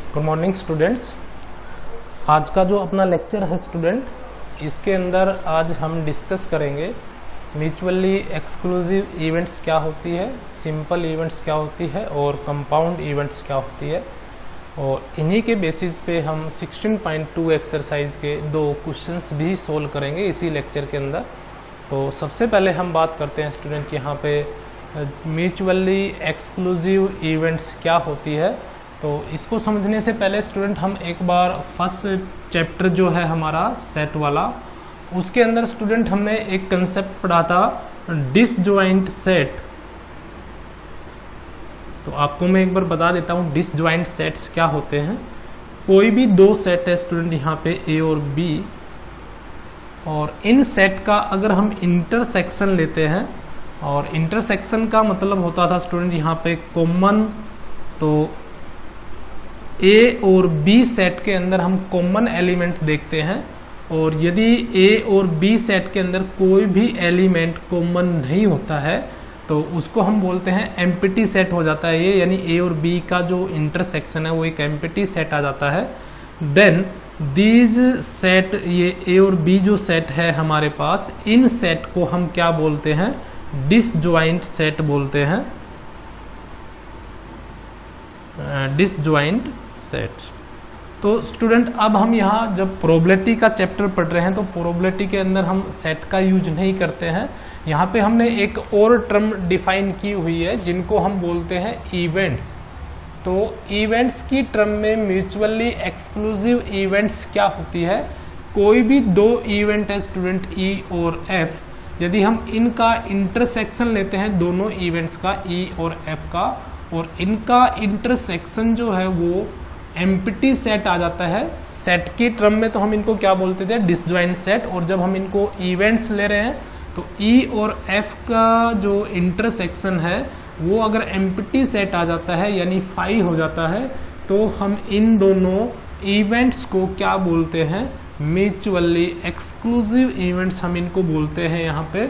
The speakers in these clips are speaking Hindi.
Good morning students. आज का जो अपना लेक्चर है स्टूडेंट, इसके अंदर आज हम डिस्कस करेंगे म्यूचुअली एक्सक्लूसिव इवेंट्स क्या होती है, सिंपल इवेंट्स क्या होती है और कंपाउंड इवेंट्स क्या होती है। और इन्हीं के बेसिस पे हम 16.2 एक्सरसाइज के 2 क्वेश्चंस भी सोल्व करेंगे इसी लेक्चर के अंदर। तो सबसे पहले हम बात करते हैं स्टूडेंट यहाँ पे म्यूचुअली एक्सक्लूसिव इवेंट्स क्या होती है। तो इसको समझने से पहले स्टूडेंट हम एक बार फर्स्ट चैप्टर जो है हमारा सेट वाला, उसके अंदर स्टूडेंट हमने एक कंसेप्ट पढ़ा था डिसजॉइंट सेट। तो आपको मैं एक बार बता देता हूँ डिसजॉइंट सेट्स क्या होते हैं। कोई भी 2 सेट है स्टूडेंट यहाँ पे A और B, और इन सेट का अगर हम इंटरसेक्शन लेते हैं, और इंटरसेक्शन का मतलब होता था स्टूडेंट यहाँ पे कॉमन, तो A और B सेट के अंदर हम कॉमन एलिमेंट देखते हैं, और यदि A और B सेट के अंदर कोई भी एलिमेंट कॉमन नहीं होता है तो उसको हम बोलते हैं एम्प्टी सेट हो जाता है ये, यानी A और B का जो इंटरसेक्शन है वो एक एम्प्टी सेट आ जाता है। देन दीज सेट, ये A और B जो सेट है हमारे पास, इन सेट को हम क्या बोलते हैं, डिसजॉइंट सेट बोलते हैं, डिसजॉइंट सेट। तो स्टूडेंट अब हम यहाँ जब प्रोबेबिलिटी का चैप्टर पढ़ रहे हैं तो प्रोबेबिलिटी के अंदर हम सेट का यूज नहीं करते हैं। यहाँ पे हमने एक और टर्म डिफाइन की हुई है जिनको हम बोलते हैं इवेंट्स। तो इवेंट्स की टर्म में म्यूचुअली एक्सक्लूसिव इवेंट्स क्या होती है, कोई भी 2 इवेंट है स्टूडेंट E और F, यदि हम इनका इंटरसेक्शन लेते हैं दोनों इवेंट्स का E और F का, और इनका इंटरसेक्शन जो है वो एम्प्टी सेट आ जाता है। सेट की टर्म में तो हम इनको क्या बोलते थे, डिसजॉइंट सेट। और जब हम इनको इवेंट्स ले रहे हैं तो E और F का जो इंटरसेक्शन है वो अगर एम्प्टी सेट आ जाता है यानी फाई हो जाता है, तो हम इन दोनों इवेंट्स को क्या बोलते हैं, म्यूचुअली एक्सक्लूसिव इवेंट्स हम इनको बोलते हैं यहाँ पे।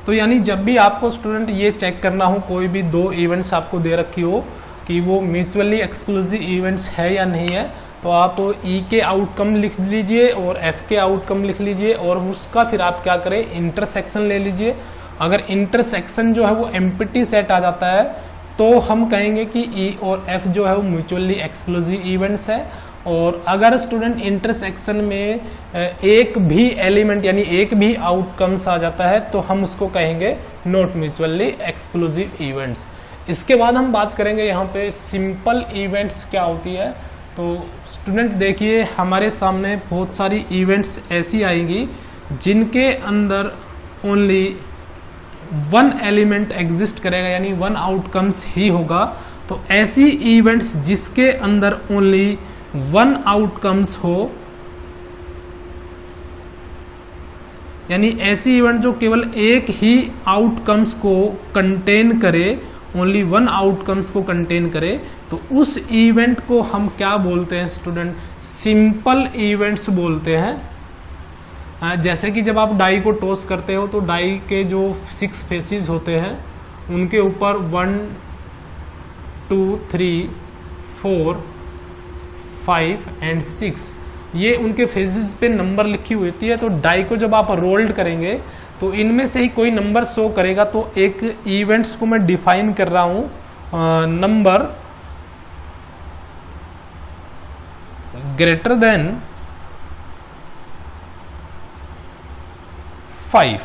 तो यानी जब भी आपको स्टूडेंट ये चेक करना हो, कोई भी 2 इवेंट्स आपको दे रखी हो कि वो म्यूचुअली एक्सक्लूसिव इवेंट्स है या नहीं है, तो आप E के आउटकम लिख लीजिए और F के आउटकम लिख लीजिए, और उसका फिर आप क्या करें, इंटरसेक्शन ले लीजिए। अगर इंटरसेक्शन जो है वो एम्प्टी सेट आ जाता है तो हम कहेंगे कि E और F जो है वो म्यूचुअली एक्सक्लूसिव इवेंट्स है। और अगर स्टूडेंट इंटरसेक्शन में एक भी एलिमेंट यानी एक भी आउटकम्स आ जाता है तो हम उसको कहेंगे नॉट म्यूचुअली एक्सक्लूसिव इवेंट्स। इसके बाद हम बात करेंगे यहाँ पे सिंपल इवेंट्स क्या होती है। तो स्टूडेंट देखिए हमारे सामने बहुत सारी इवेंट्स ऐसी आएंगी जिनके अंदर ओनली 1 एलिमेंट एग्जिस्ट करेगा, यानी 1 आउटकम्स ही होगा। तो ऐसी इवेंट्स जिसके अंदर ओनली 1 आउटकम्स हो, यानी ऐसी इवेंट जो केवल एक ही आउटकम्स को कंटेन करे, ओनली 1 आउटकम्स को कंटेन करे, तो उस इवेंट को हम क्या बोलते हैं स्टूडेंट, सिंपल इवेंट्स बोलते हैं। जैसे कि जब आप डाई को टॉस करते हो तो डाई के जो 6 फेसेस होते हैं उनके ऊपर 1 2 3 4 5 एंड 6 ये उनके फेसेस पे नंबर लिखी हुई होती है। तो डाई को जब आप रोल्ड करेंगे तो इनमें से ही कोई नंबर शो करेगा। तो एक इवेंट्स को मैं डिफाइन कर रहा हूं नंबर ग्रेटर देन 5,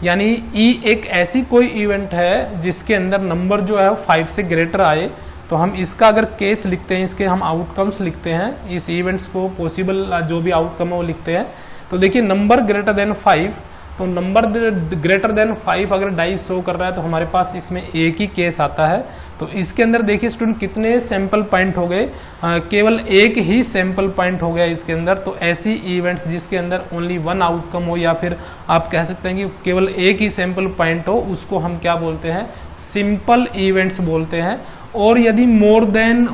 यानी E एक ऐसी कोई इवेंट है जिसके अंदर नंबर जो है 5 से ग्रेटर आए। तो हम इसका अगर केस लिखते हैं, इसके हम आउटकम्स लिखते हैं, इस इवेंट्स को पॉसिबल जो भी आउटकम है वो लिखते हैं। तो देखिए नंबर ग्रेटर देन 5, तो नंबर ग्रेटर देन 5 अगर डाई शो कर रहा है तो हमारे पास इसमें एक ही केस आता है। तो इसके अंदर देखिए स्टूडेंट कितने सैंपल पॉइंट हो गए, केवल एक ही सैंपल पॉइंट हो गया इसके अंदर। तो ऐसी इवेंट्स जिसके अंदर ओनली 1 आउटकम हो, या फिर आप कह सकते हैं कि केवल एक ही सैंपल पॉइंट हो, उसको हम क्या बोलते हैं, सिंपल इवेंट्स बोलते हैं। और यदि मोर देन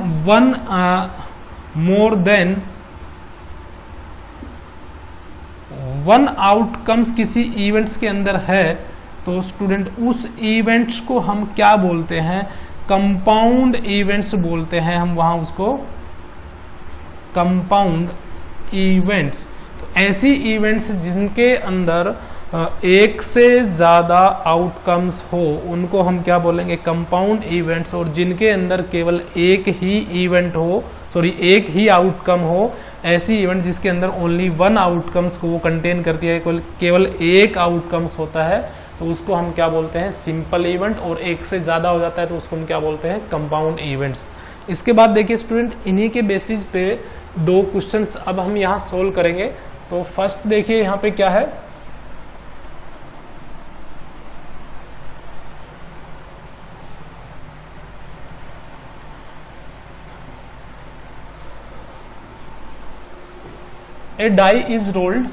1 आउटकम्स किसी इवेंट्स के अंदर है तो स्टूडेंट उस इवेंट्स को हम क्या बोलते हैं, कंपाउंड इवेंट्स बोलते हैं हम, वहां उसको कंपाउंड इवेंट्स। तो ऐसी इवेंट्स जिनके अंदर एक से ज्यादा आउटकम्स हो उनको हम क्या बोलेंगे, कंपाउंड इवेंट्स। और जिनके अंदर केवल एक ही इवेंट हो, एक ही आउटकम हो, ऐसी इवेंट जिसके अंदर ओनली वन आउटकम्स को वो कंटेन करती है, केवल एक आउटकम्स होता है, तो उसको हम क्या बोलते हैं, सिंपल इवेंट। और एक से ज्यादा हो जाता है तो उसको हम क्या बोलते हैं, कंपाउंड इवेंट्स। इसके बाद देखिए स्टूडेंट, इन्हीं के बेसिस पे दो क्वेश्चंस अब हम यहाँ सोल्व करेंगे। तो फर्स्ट देखिए यहाँ पे क्या है, ए डाई इज रोल्ड।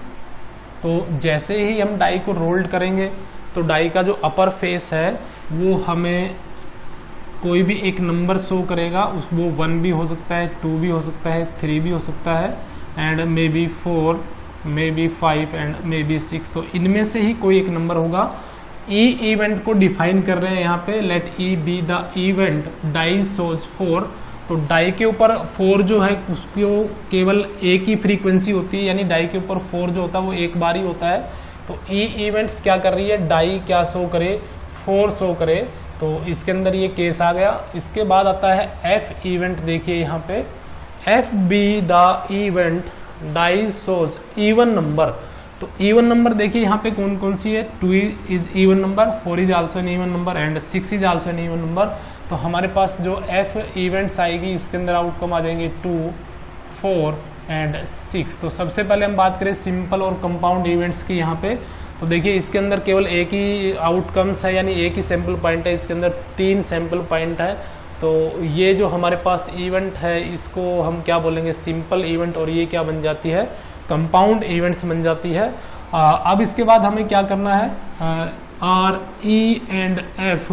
तो जैसे ही हम डाई को रोल्ड करेंगे तो डाई का जो अपर फेस है वो हमें कोई भी एक नंबर शो करेगा, वो 1 भी हो सकता है, 2 भी हो सकता है, 3 भी हो सकता है, and may be 4, may be 5 and may be 6। तो इनमें से ही कोई एक नंबर होगा। ई इवेंट को डिफाइन कर रहे हैं यहाँ पे, let E be the event die shows 4। तो डाई के ऊपर 4 जो है उसको केवल एक ही फ्रीक्वेंसी होती है, यानी डाई के ऊपर 4 जो होता है वो एक बार ही होता है। तो ई इवेंट्स क्या कर रही है, डाई क्या शो करे, 4 शो करे। तो इसके अंदर ये केस आ गया। इसके बाद आता है एफ इवेंट। देखिए यहाँ पे F be the event die shows even number. तो इवन नंबर देखिए यहाँ पे कौन कौन सी है, 2 is even number, 4 is also an even number and 6 is also an even number. तो हमारे पास जो एफ इवेंट्स आएगी इसके अंदर आउटकम आ जाएंगे 2, 4 एंड 6। तो सबसे पहले हम बात करें सिंपल और कंपाउंड इवेंट्स की यहाँ पे। तो देखिए इसके अंदर केवल एक ही आउटकम्स है, यानी एक ही सैंपल पॉइंट है, इसके अंदर 3 सैंपल पॉइंट है। तो ये जो हमारे पास इवेंट है इसको हम क्या बोलेंगे, सिंपल इवेंट, और ये क्या बन जाती है, कंपाउंड इवेंट्स बन जाती है। अब इसके बाद हमें क्या करना है, R E and F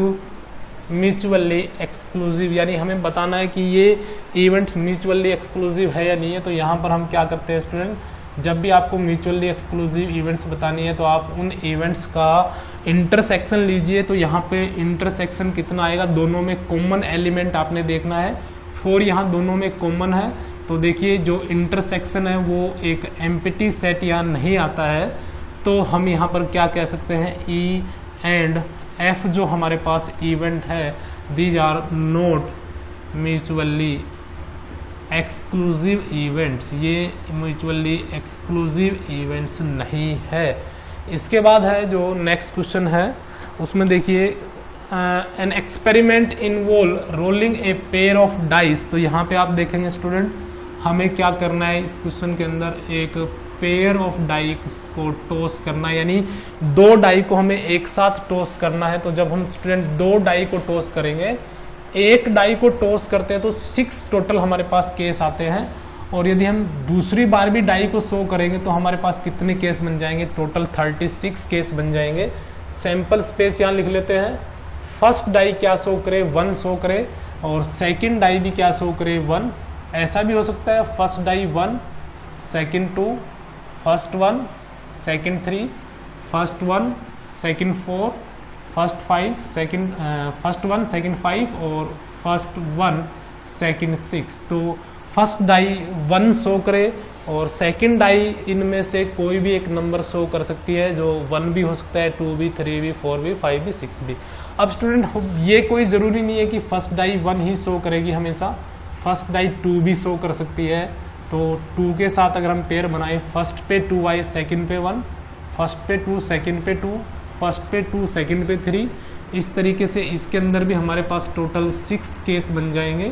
mutually exclusive, यानी हमें बताना है कि ये इवेंट म्यूचुअली एक्सक्लूसिव है या नहीं है। तो यहाँ पर हम क्या करते हैं स्टूडेंट, जब भी आपको म्यूचुअली एक्सक्लूसिव इवेंट्स बतानी है तो आप उन इवेंट्स का इंटरसेक्शन लीजिए। तो यहाँ पे इंटरसेक्शन कितना आएगा, दोनों में कॉमन एलिमेंट आपने देखना है, 4 यहाँ दोनों में कॉमन है। तो देखिए जो इंटरसेक्शन है वो एक एम्प्टी सेट यहाँ नहीं आता है। तो हम यहाँ पर क्या कह सकते हैं, ई एंड एफ जो हमारे पास इवेंट है, these are not mutually exclusive events, ये म्यूचुअली एक्सक्लूसिव इवेंट्स नहीं है। इसके बाद है जो नेक्स्ट क्वेश्चन है उसमें देखिए an experiment involve rolling a pair of dice. तो यहाँ पे आप देखेंगे स्टूडेंट हमें क्या करना है, इस क्वेश्चन के अंदर एक पेयर ऑफ डाइस को टॉस करना है, यानी 2 डाई को हमें एक साथ टॉस करना है। तो जब हम स्टूडेंट 2 डाई को टॉस करेंगे, एक डाई को टॉस करते हैं तो 6 टोटल हमारे पास केस आते हैं। और यदि हम दूसरी बार भी डाई को शो करेंगे तो हमारे पास कितने केस बन जाएंगे, टोटल 36 केस बन जाएंगे। सैंपल स्पेस यहाँ लिख लेते हैं। फर्स्ट डाई क्या शो करे, 1 शो करे, और सेकंड डाई भी क्या शो करे, 1। ऐसा भी हो सकता है first die 1, second 2, first 1, second 3, first 1, second 4, first 5, second first 1, second 5 और फर्स्ट 1, सेकंड 6। तो फर्स्ट डाई 1 शो करे और सेकंड डाई इनमें से कोई भी एक नंबर शो कर सकती है, जो 1 भी हो सकता है, 2 भी, 3 भी, 4 भी, 5 भी, 6 भी। अब स्टूडेंट ये कोई ज़रूरी नहीं है कि फर्स्ट डाई 1 ही शो करेगी हमेशा, फर्स्ट डाई 2 भी शो कर सकती है। तो 2 के साथ अगर हम पेयर बनाए, फर्स्ट पे 2 आए, सेकंड पे 1, फर्स्ट पे 2, सेकंड पे 2, फर्स्ट पे 2, सेकंड पे 3, इस तरीके से इसके अंदर भी हमारे पास टोटल 6 केस बन जाएंगे।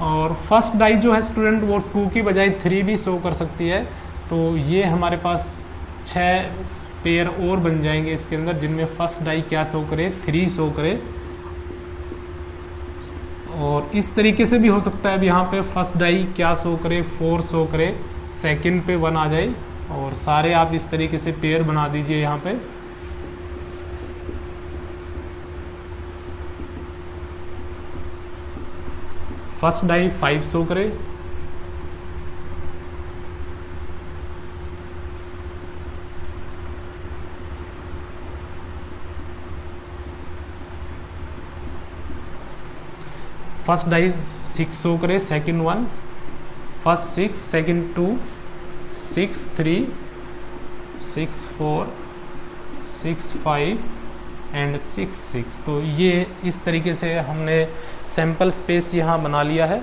और फर्स्ट डाई जो है स्टूडेंट वो 2 की बजाय 3 भी शो कर सकती है। तो ये हमारे पास 6 पेयर और बन जाएंगे इसके अंदर, जिनमें फर्स्ट डाई क्या शो करे, 3 शो करे। और इस तरीके से भी हो सकता है, अब यहाँ पे फर्स्ट डाई क्या शो करे, 4 शो करे, सेकंड पे 1 आ जाए, और सारे आप इस तरीके से पेयर बना दीजिए यहाँ पे। फर्स्ट डाई 5 शो करे, फर्स्ट डाई 6 शो करे, सेकंड 1, फर्स्ट 6, सेकंड 2, 6 3, 6 4, 6 5 एंड 6 6। तो ये इस तरीके से हमने सैंपल स्पेस यहाँ बना लिया है।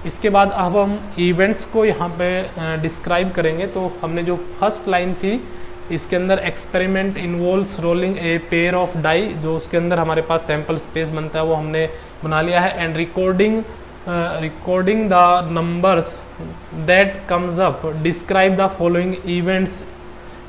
इसके बाद अब हम इवेंट्स को यहाँ पे डिस्क्राइब करेंगे। तो हमने जो फर्स्ट लाइन थी इसके अंदर experiment involves rolling a pair of die, जो उसके अंदर हमारे पास सैंपल स्पेस बनता है वो हमने बना लिया है। And recording the numbers that comes up describe the following events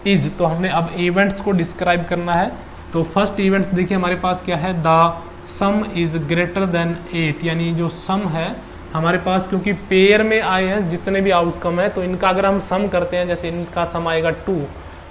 is. तो हमने अब इवेंट्स को डिस्क्राइब करना है। तो फर्स्ट इवेंट्स देखिए हमारे पास क्या है, the some is greater than 8, यानी जो सम है हमारे पास, क्योंकि पेयर में आए हैं जितने भी आउटकम है, तो इनका अगर हम सम करते हैं, जैसे इनका सम आएगा 2,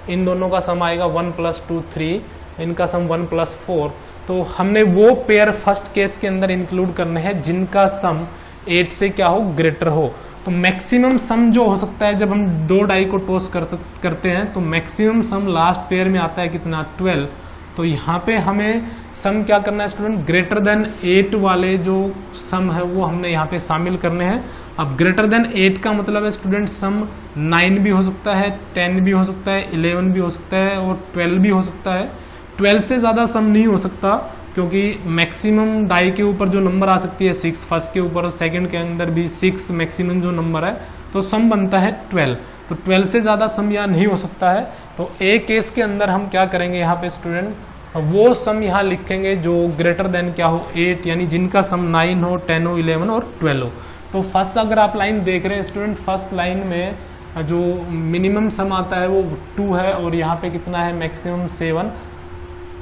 इन दोनों का सम आएगा 1 + 2 3, इनका सम 1 + 4। तो हमने वो पेयर फर्स्ट केस के अंदर इंक्लूड करने हैं जिनका सम 8 से क्या हो, ग्रेटर हो। तो मैक्सिमम सम जो हो सकता है जब हम 2 डाई को टॉस करते हैं, तो मैक्सिमम सम लास्ट पेयर में आता है कितना, 12। तो यहाँ पे हमें सम क्या करना है स्टूडेंट, ग्रेटर देन 8 वाले जो सम है वो हमने यहाँ पे शामिल करने हैं। अब ग्रेटर देन 8 का मतलब है स्टूडेंट सम 9 भी हो सकता है, 10 भी हो सकता है, 11 भी हो सकता है और 12 भी हो सकता है। 12 से ज़्यादा सम नहीं हो सकता, क्योंकि मैक्सिमम डाई के ऊपर जो नंबर आ सकती है 6, फर्स्ट के ऊपर, सेकंड के अंदर भी 6 मैक्सिमम जो नंबर है, तो सम बनता है 12। तो 12 से ज़्यादा सम यहाँ नहीं हो सकता है। तो ए केस के अंदर हम क्या करेंगे यहाँ पे स्टूडेंट, वो सम यहाँ लिखेंगे जो ग्रेटर देन क्या हो, 8, यानी जिनका सम 9 हो, 10 हो, 11 और 12 हो। तो फर्स्ट अगर आप लाइन देख रहे हैं स्टूडेंट, फर्स्ट लाइन में जो मिनिमम सम आता है वो 2 है और यहाँ पे कितना है, मैक्सिमम 7।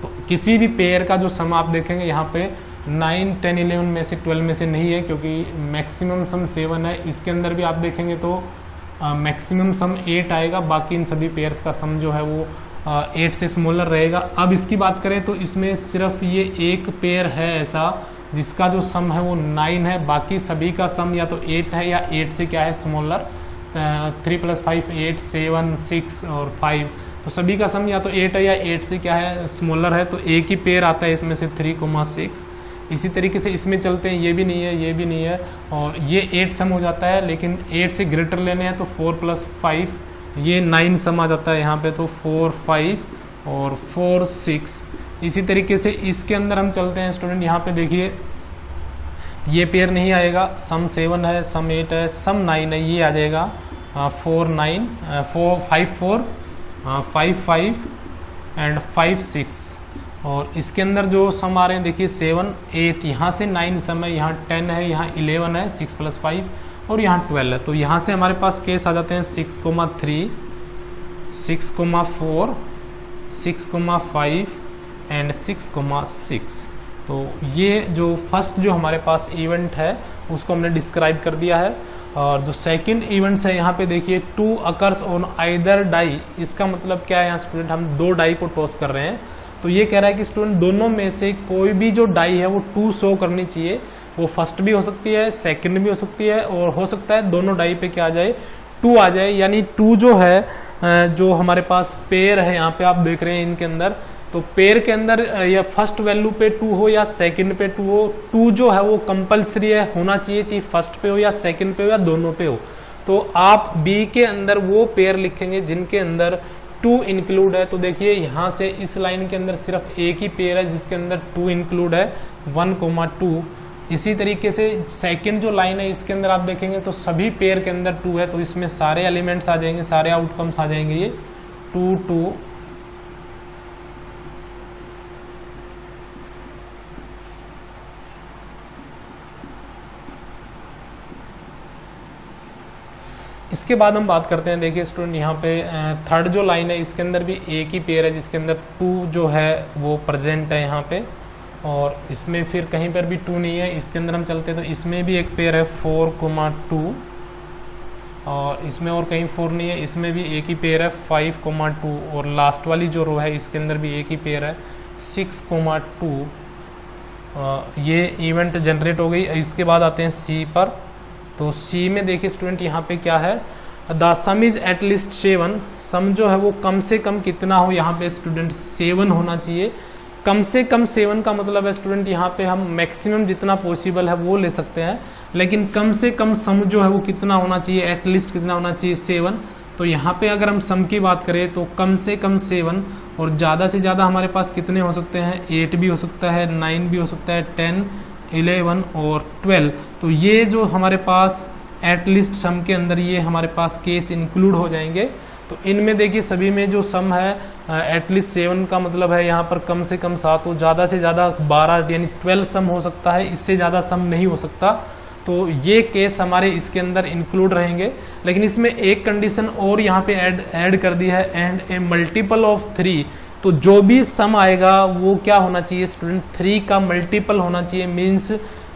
तो किसी भी पेयर का जो सम आप देखेंगे यहाँ पे 9, 10, 11 में से 12 में से नहीं है, क्योंकि मैक्सिमम सम 7 है। इसके अंदर भी आप देखेंगे तो मैक्सिमम सम 8 आएगा, बाकी इन सभी पेयर्स का सम जो है वो 8 से स्मॉलर रहेगा। अब इसकी बात करें तो इसमें सिर्फ ये एक पेयर है ऐसा जिसका जो सम है वो 9 है, बाकी सभी का सम या तो 8 है या 8 से क्या है, स्मॉलर। 3 + 5 8, 7 6 और 5, तो सभी का सम या तो 8 है या 8 से क्या है, स्मॉलर है। तो एक ही पेयर आता है इसमें से 3,6। इसी तरीके से इसमें चलते हैं, ये भी नहीं है, ये भी नहीं है, और ये 8 सम हो जाता है, लेकिन 8 से ग्रेटर लेने हैं तो 4 + 5, ये 9 सम आ जाता है यहाँ पे, तो 4 5 और 4 6। इसी तरीके से इसके अंदर हम चलते हैं स्टूडेंट, यहाँ पे देखिए ये पेयर नहीं आएगा, सम 7 है, सम 8 है, सम 9 है, ये आ जाएगा 4 9 4 5 4 5 5 एंड 5 6। और इसके अंदर जो सम आ रहे हैं देखिए 7 8, यहाँ से 9 सम है, यहाँ 10 है, यहाँ 11 है, 6 + 5 और यहाँ 12 है। तो यहाँ से हमारे पास केस आ जाते हैं 6,3 6,4 6,5 एंड 6,6। तो ये जो फर्स्ट जो हमारे पास इवेंट है उसको हमने डिस्क्राइब कर दिया है। और जो सेकंड इवेंट्स है यहाँ पे देखिए 2 अकर्स ऑन आइदर डाई। इसका मतलब क्या है, यहाँ स्टूडेंट हम 2 डाई को टॉस कर रहे हैं, तो ये कह रहा है कि स्टूडेंट दोनों में से कोई भी जो डाई है वो 2 शो करनी चाहिए। वो फर्स्ट भी हो सकती है, सेकंड भी हो सकती है, और हो सकता है दोनों डाई पे क्या आ जाए, 2 आ जाए। यानी 2 जो है, जो हमारे पास पेयर है यहाँ पे आप देख रहे हैं इनके अंदर, तो पेयर के अंदर या फर्स्ट वैल्यू पे 2 हो या सेकंड पे 2 हो, 2 जो है वो कंपलसरी है, होना चाहिए, चाहे फर्स्ट पे हो या सेकंड पे हो या दोनों पे हो। तो आप बी के अंदर वो पेयर लिखेंगे जिनके अंदर 2 इंक्लूड है। तो देखिए यहाँ से इस लाइन के अंदर सिर्फ एक ही पेयर है जिसके अंदर 2 इंक्लूड है, 1,2। इसी तरीके से सेकंड जो लाइन है इसके अंदर आप देखेंगे तो सभी पेयर के अंदर 2 है, तो इसमें सारे एलिमेंट्स आ जाएंगे, सारे आउटकम्स आ जाएंगे, ये 2 2। इसके बाद हम बात करते हैं, देखिए स्टूडेंट यहाँ पे थर्ड जो लाइन है इसके अंदर भी एक ही पेयर है जिसके अंदर 2 जो है वो प्रेजेंट है यहाँ पे, और इसमें फिर कहीं पर भी 2 नहीं है। इसके अंदर हम चलते हैं तो इसमें भी एक पेयर है 4,2, और इसमें और कहीं 4 नहीं है, इसमें भी एक ही पेयर है 5,2, और लास्ट वाली जो रो है इसके अंदर भी एक ही पेयर है 6,2। ये इवेंट जनरेट हो गई। इसके बाद आते हैं सी पर। तो सी में देखिए स्टूडेंट यहाँ पे क्या है, द सम इज एटलीस्ट 7। सम जो है वो कम से कम कितना हो, यहाँ पे स्टूडेंट 7 होना चाहिए। कम से कम 7 का मतलब है स्टूडेंट यहाँ पे हम मैक्सिमम जितना पॉसिबल है वो ले सकते हैं, लेकिन कम से कम सम जो है वो कितना होना चाहिए, एटलीस्ट कितना होना चाहिए 7। तो यहाँ पे अगर हम सम की बात करें तो कम से कम 7 और ज़्यादा से ज़्यादा हमारे पास कितने हो सकते हैं, 8 भी हो सकता है, 9 भी हो सकता है, 10, 11 और 12। तो ये जो हमारे पास एटलीस्ट सम के अंदर ये हमारे पास केस इंक्लूड हो जाएंगे। तो इनमें देखिए सभी में जो सम है एटलीस्ट 7 का मतलब है यहाँ पर कम से कम 7 हो, ज़्यादा से ज़्यादा 12 यानी 12 सम हो सकता है, इससे ज़्यादा सम नहीं हो सकता। तो ये केस हमारे इसके अंदर इंक्लूड रहेंगे। लेकिन इसमें एक कंडीशन और यहाँ पे ऐड कर दी है, एंड ए मल्टीपल ऑफ 3। तो जो भी सम आएगा वो क्या होना चाहिए स्टूडेंट, 3 का मल्टीपल होना चाहिए, मीन्स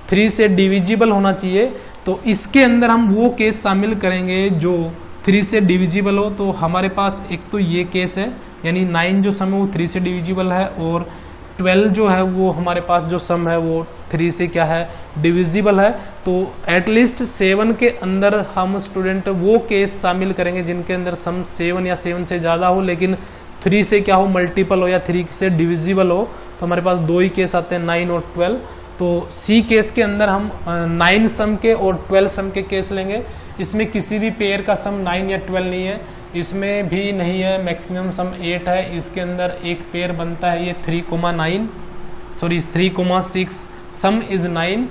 3 से डिविजिबल होना चाहिए। तो इसके अंदर हम वो केस शामिल करेंगे जो 3 से डिविजिबल हो। तो हमारे पास एक तो ये केस है, यानी 9 जो सम है वो 3 से डिविजिबल है, और 12 जो है वो हमारे पास जो सम है वो 3 से क्या है, डिविजिबल है। तो एटलीस्ट 7 के अंदर हम स्टूडेंट वो केस शामिल करेंगे जिनके अंदर सम 7 या 7 से ज़्यादा हो, लेकिन 3 से क्या हो, मल्टीपल हो या 3 से डिविजिबल हो। तो हमारे पास 2 ही केस आते हैं, 9 और 12। तो सी केस के अंदर हम 9 सम के और 12 सम के केस लेंगे। इसमें किसी भी पेयर का सम 9 या 12 नहीं है, इसमें भी नहीं है, मैक्सिमम सम 8 है। इसके अंदर एक पेयर बनता है ये 3,6, सम इज 9।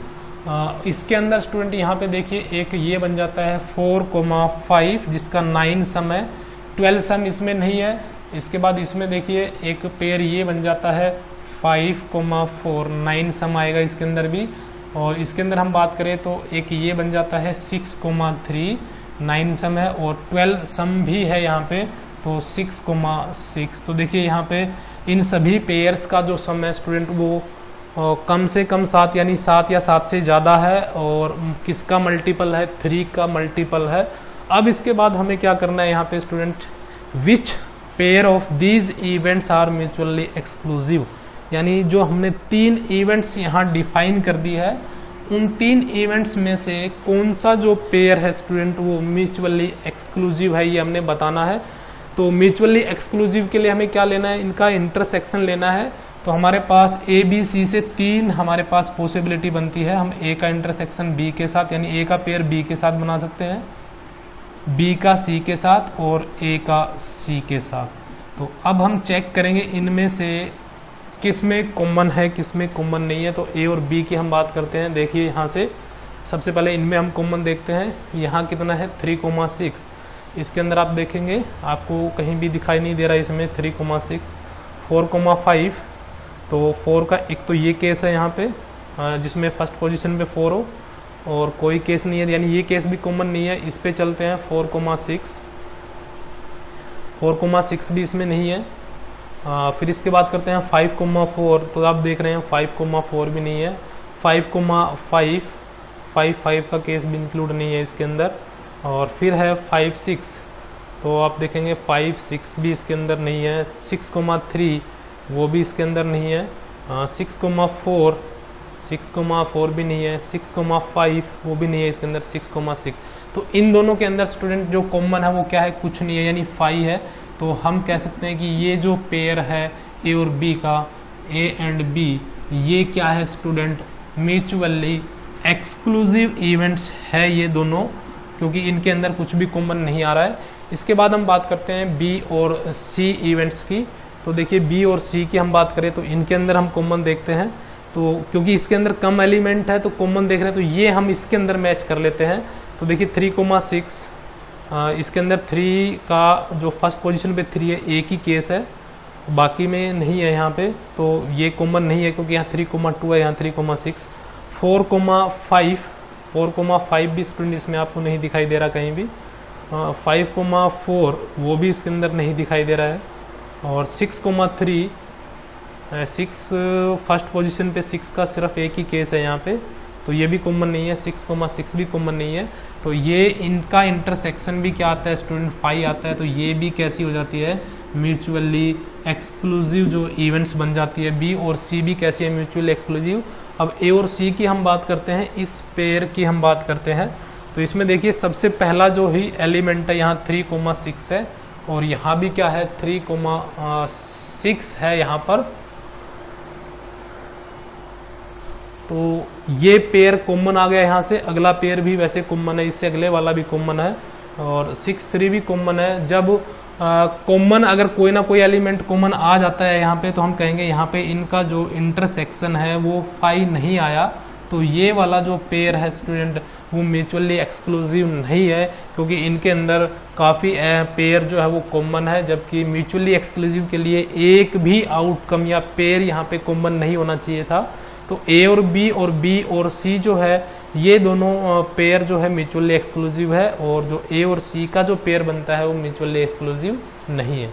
इसके अंदर स्टूडेंट यहाँ पे देखिए एक ये बन जाता है 4,5 जिसका 9 सम है, 12 सम इसमें नहीं है। इसके बाद इसमें देखिए एक पेयर ये बन जाता है 5,4, 9 सम आएगा इसके अंदर भी। और इसके अंदर हम बात करें तो एक ये बन जाता है 6,3, 9 सम है, और 12 सम भी है यहाँ पे, तो 6,6। तो देखिए यहाँ पे इन सभी पेयर्स का जो सम है स्टूडेंट वो कम से कम 7 यानी 7 या 7 से ज़्यादा है, और किसका मल्टीपल है, 3 का मल्टीपल है। अब इसके बाद हमें क्या करना है यहाँ पे student, which pair of these events are mutually exclusive, यानी जो हमने 3 इवेंट्स यहाँ डिफाइन कर दी है, उन 3 इवेंट्स में से कौन सा जो पेयर है स्टूडेंट वो म्यूचुअली एक्सक्लूसिव है, ये हमने बताना है। तो म्यूचुअली एक्सक्लूसिव के लिए हमें क्या लेना है, इनका इंटरसेक्शन लेना है। तो हमारे पास ए बी सी से 3 हमारे पास पॉसिबिलिटी बनती है। हम ए का इंटरसेक्शन बी के साथ, यानी ए का पेयर बी के साथ बना सकते हैं, बी का सी के साथ और ए का सी के साथ। तो अब हम चेक करेंगे इनमें से किस में कॉमन है, किस में कॉमन नहीं है। तो ए और बी की हम बात करते हैं। देखिए यहाँ से सबसे पहले इनमें हम कॉमन देखते हैं। यहाँ कितना है 3,6, इसके अंदर आप देखेंगे आपको कहीं भी दिखाई नहीं दे रहा है इसमें 3,6। 4,5, तो 4 का एक तो ये केस है यहाँ पे जिसमें फर्स्ट पोजीशन पे 4 हो, और कोई केस नहीं है, यानी ये केस भी कॉमन नहीं है। इस पे चलते हैं 4,6, 4,6 भी इसमें नहीं है। फिर इसके बाद करते हैं 5,4, तो आप देख रहे हैं 5,4 भी नहीं है। 5,5, 5 का केस भी इंक्लूड नहीं है इसके अंदर। और फिर है 5,6, तो आप देखेंगे 5,6 भी इसके अंदर नहीं है। 6,3 वो भी इसके अंदर नहीं है। 6,4, 6,4 भी नहीं है। 6,5 वो भी नहीं है इसके अंदर। 6,6, तो इन दोनों के अंदर स्टूडेंट जो कॉमन है वो क्या है, कुछ नहीं है, यानी 5 है। तो हम कह सकते हैं कि ये जो पेयर है ए और बी का, ए एंड बी, ये क्या है स्टूडेंट, म्यूचुअली एक्सक्लूसिव इवेंट्स है ये दोनों, क्योंकि इनके अंदर कुछ भी कॉमन नहीं आ रहा है। इसके बाद हम बात करते हैं बी और सी इवेंट्स की। तो देखिए बी और सी की हम बात करें तो इनके अंदर हम कॉमन देखते हैं। तो क्योंकि इसके अंदर कम एलिमेंट है तो कॉमन देख रहे हैं, तो ये हम इसके अंदर मैच कर लेते हैं। तो देखिए 3,6, इसके अंदर 3 का जो फर्स्ट पोजीशन पे 3 है, एक ही केस है, बाकी में नहीं है यहाँ पे, तो ये कॉमन नहीं है क्योंकि यहाँ 3,2 है, यहाँ 3,6। 4,5 भी स्टूडेंट इसमें आपको नहीं दिखाई दे रहा कहीं भी। 5,4 वो भी इसके अंदर नहीं दिखाई दे रहा है। और 6,3, 6 फर्स्ट पोजीशन पे 6 का सिर्फ एक ही केस है यहाँ पे, तो ये भी कॉमन नहीं है। 6,6 भी कॉमन नहीं है। तो ये इनका इंटरसेक्शन भी क्या आता है स्टूडेंट, 5 आता है। तो ये भी कैसी हो जाती है, म्यूचुअली एक्सक्लूसिव जो इवेंट्स बन जाती है। बी और सी भी कैसी है, म्यूचुअली एक्सक्लूसिव। अब ए और सी की हम बात करते हैं, इस पेयर की हम बात करते हैं। तो इसमें देखिए सबसे पहला जो ही एलिमेंट है यहाँ 3,6 है, और यहाँ भी क्या है 3,6 है यहाँ पर। तो ये पेयर कॉमन आ गया यहाँ से, अगला पेयर भी वैसे कॉमन है, इससे अगले वाला भी कॉमन है और 6 3 भी कॉमन है। जब कॉमन अगर कोई ना कोई एलिमेंट कॉमन आ जाता है यहाँ पे, तो हम कहेंगे यहाँ पे इनका जो इंटरसेक्शन है वो 5 नहीं आया, तो ये वाला जो पेयर है स्टूडेंट वो म्यूचुअली एक्सक्लूसिव नहीं है, क्योंकि इनके अंदर काफ़ी पेयर जो है वो कॉमन है, जबकि म्यूचुअली एक्सक्लूसिव के लिए एक भी आउटकम या पेयर यहाँ पे कॉमन नहीं होना चाहिए था। तो ए और बी और सी जो है ये दोनों पेयर जो है म्यूचुअली एक्सक्लूसिव है, और जो ए और सी का जो पेयर बनता है वो म्यूचुअली एक्सक्लूसिव नहीं है।